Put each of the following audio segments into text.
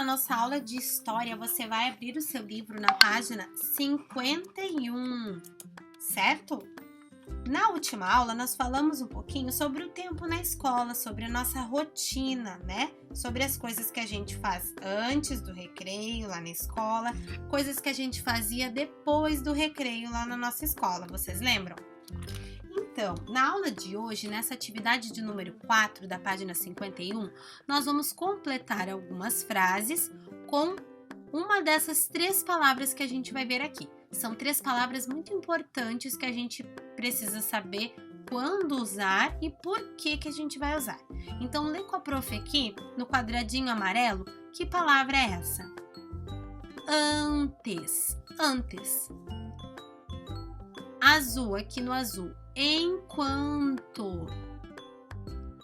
nossa aula de história, você vai abrir o seu livro na página 51, certo? Na última aula, nós falamos um pouquinho sobre o tempo na escola, sobre a nossa rotina, né? Sobre as coisas que a gente faz antes do recreio lá na escola, coisas que a gente fazia depois do recreio lá na nossa escola, vocês lembram? Então, na aula de hoje, nessa atividade de número 4 da página 51, nós vamos completar algumas frases com uma dessas 3 palavras que a gente vai ver aqui. São 3 palavras muito importantes que a gente precisa saber quando usar e por que a gente vai usar. Então, lê com a prof aqui, no quadradinho amarelo, que palavra é essa? Antes. Antes. Azul, aqui no azul. Enquanto.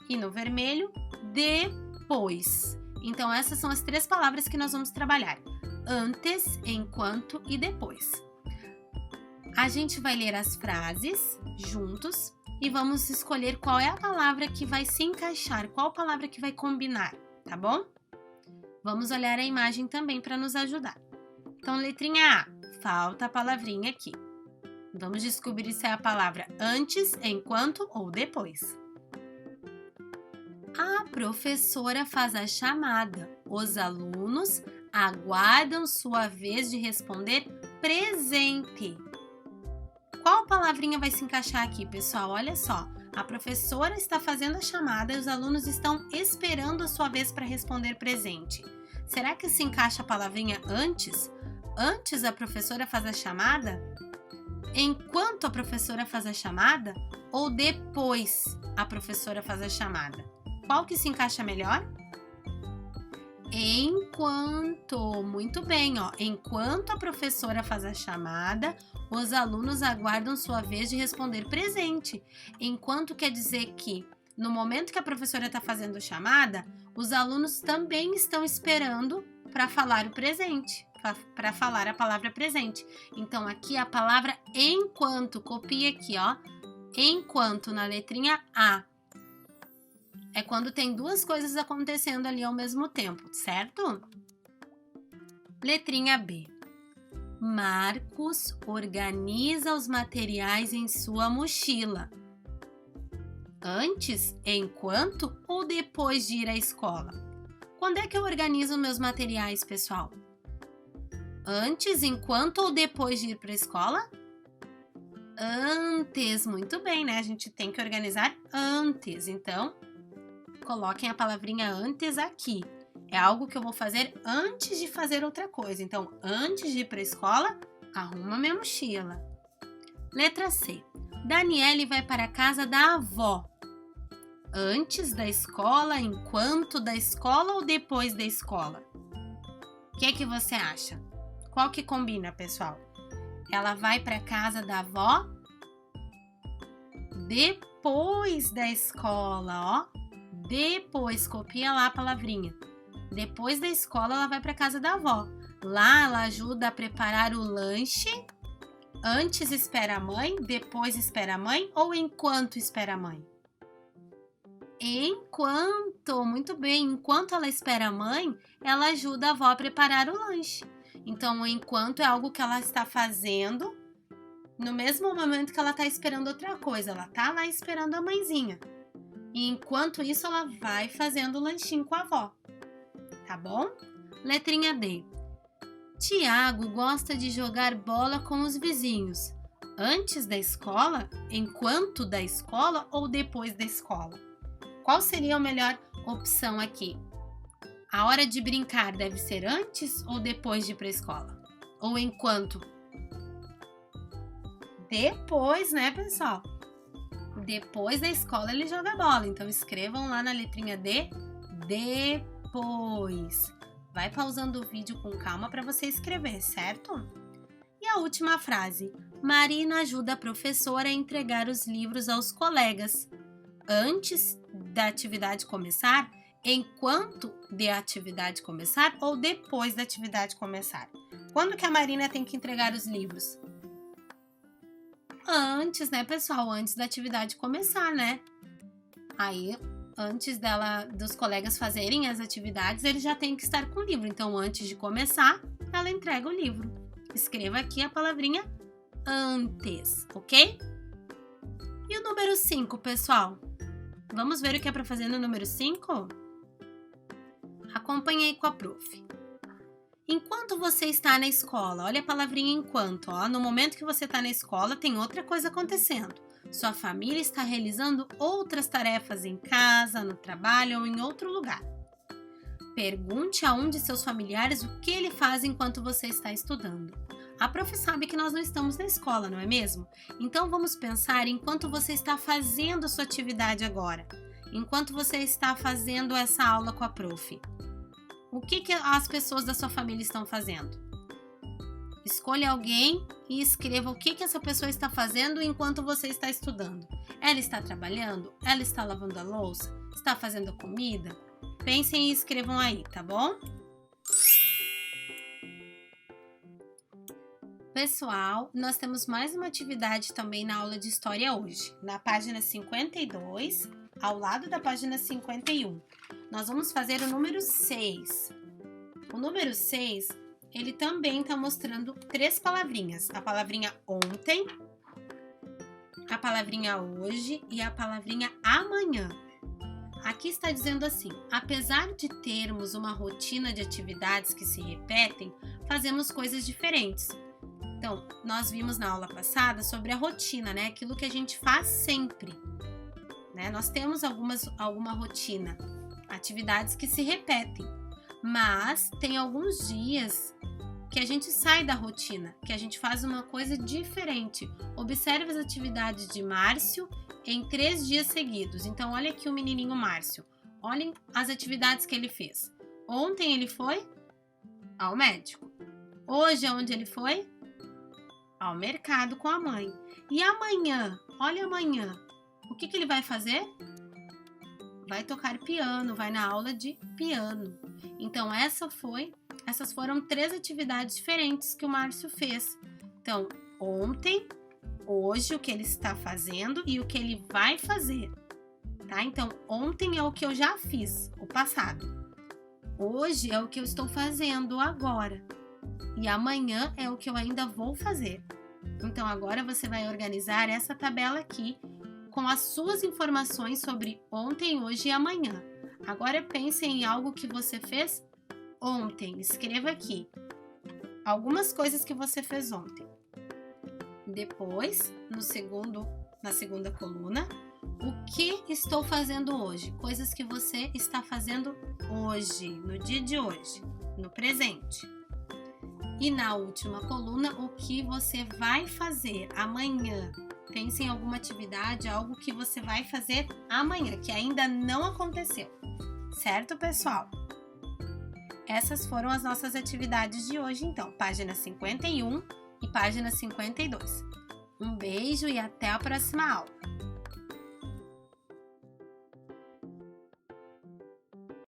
E no vermelho, depois. Então, essas são as 3 palavras que nós vamos trabalhar. Antes, enquanto e depois. A gente vai ler as frases juntos e vamos escolher qual é a palavra que vai se encaixar, qual palavra que vai combinar, tá bom? Vamos olhar a imagem também para nos ajudar. Então, letrinha A, falta a palavrinha aqui. Vamos descobrir se é a palavra antes, enquanto ou depois. A professora faz a chamada. Os alunos aguardam sua vez de responder presente. Qual palavrinha vai se encaixar aqui, pessoal? Olha só, a professora está fazendo a chamada e os alunos estão esperando a sua vez para responder presente. Será que se encaixa a palavrinha antes? Antes a professora faz a chamada? Enquanto a professora faz a chamada? Ou depois a professora faz a chamada? Qual que se encaixa melhor? Enquanto. Muito bem, ó. Enquanto a professora faz a chamada, os alunos aguardam sua vez de responder presente. Enquanto quer dizer que, no momento que a professora está fazendo a chamada, os alunos também estão esperando para falar o presente, para falar a palavra presente. Então, aqui a palavra enquanto, copia aqui, ó. Enquanto, na letrinha A. É quando tem 2 coisas acontecendo ali ao mesmo tempo, certo? Letrinha B. Marcos organiza os materiais em sua mochila. Antes, enquanto ou depois de ir à escola? Quando é que eu organizo meus materiais, pessoal? Antes, enquanto ou depois de ir para a escola? Antes, muito bem, né? A gente tem que organizar antes, então coloquem a palavrinha antes aqui. É algo que eu vou fazer antes de fazer outra coisa. Então, antes de ir para a escola, arruma minha mochila. Letra C. Daniele vai para a casa da avó. Antes da escola, enquanto da escola ou depois da escola? O que você acha? Qual que combina, pessoal? Ela vai para a casa da avó depois da escola, ó. Depois, copia lá a palavrinha. Depois da escola, ela vai para a casa da avó. Lá, ela ajuda a preparar o lanche. Antes espera a mãe, depois espera a mãe ou enquanto espera a mãe? Enquanto, muito bem. Enquanto ela espera a mãe, ela ajuda a avó a preparar o lanche. Então, o enquanto é algo que ela está fazendo no mesmo momento que ela está esperando outra coisa. Ela está lá esperando a mãezinha. E enquanto isso, ela vai fazendo o lanchinho com a avó. Tá bom? Letrinha D. Tiago gosta de jogar bola com os vizinhos. Antes da escola, enquanto da escola ou depois da escola? Qual seria a melhor opção aqui? A hora de brincar deve ser antes ou depois de ir para a escola? Ou enquanto? Depois, né, pessoal? Depois da escola ele joga bola. Então, escrevam lá na letrinha D, depois. Vai pausando o vídeo com calma para você escrever, certo? E a última frase. Marina ajuda a professora a entregar os livros aos colegas. Antes da atividade começar, enquanto da atividade começar ou depois da atividade começar? Quando que a Marina tem que entregar os livros? Antes, né, pessoal? Antes da atividade começar, né? Aí, antes dos colegas fazerem as atividades, ele já tem que estar com o livro. Então, antes de começar, ela entrega o livro. Escreva aqui a palavrinha antes, ok? E o número 5, pessoal? Vamos ver o que é para fazer no número 5? Acompanhe aí com a prof. Enquanto você está na escola, olha a palavrinha enquanto, ó. No momento que você está na escola, tem outra coisa acontecendo. Sua família está realizando outras tarefas em casa, no trabalho ou em outro lugar. Pergunte a um de seus familiares o que ele faz enquanto você está estudando. A prof sabe que nós não estamos na escola, não é mesmo? Então vamos pensar enquanto você está fazendo sua atividade agora. Enquanto você está fazendo essa aula com a prof. O que as pessoas da sua família estão fazendo? Escolha alguém e escreva o que essa pessoa está fazendo enquanto você está estudando. Ela está trabalhando? Ela está lavando a louça? Está fazendo comida? Pensem e escrevam aí, tá bom? Pessoal, nós temos mais uma atividade também na aula de história hoje. Na página 52, ao lado da página 51. Nós vamos fazer o número 6. O número 6, ele também está mostrando 3 palavrinhas. A palavrinha ontem, a palavrinha hoje e a palavrinha amanhã. Aqui está dizendo assim: apesar de termos uma rotina de atividades que se repetem, fazemos coisas diferentes. Então, nós vimos na aula passada sobre a rotina, né? Aquilo que a gente faz sempre. Né? Nós temos alguma rotina, atividades que se repetem, mas tem alguns dias que a gente sai da rotina, que a gente faz uma coisa diferente. Observe as atividades de Márcio em 3 dias seguidos. Então, olha aqui o menininho Márcio. Olhem as atividades que ele fez. Ontem ele foi ao médico. Hoje, aonde ele foi? Ao mercado com a mãe. E amanhã, olha amanhã, o que ele vai fazer? Vai tocar piano, vai na aula de piano. Então, essas foram 3 atividades diferentes que o Márcio fez. Então, ontem, hoje, o que ele está fazendo e o que ele vai fazer. Tá? Então, ontem é o que eu já fiz, o passado. Hoje é o que eu estou fazendo agora. E amanhã é o que eu ainda vou fazer. Então, agora você vai organizar essa tabela aqui com as suas informações sobre ontem, hoje e amanhã. Agora pense em algo que você fez ontem. Escreva aqui algumas coisas que você fez ontem. Depois, na segunda coluna, o que estou fazendo hoje? Coisas que você está fazendo hoje, no dia de hoje, no presente. E na última coluna, o que você vai fazer amanhã. Pense em alguma atividade, algo que você vai fazer amanhã, que ainda não aconteceu. Certo, pessoal? Essas foram as nossas atividades de hoje, então. Página 51 e página 52. Um beijo e até a próxima aula.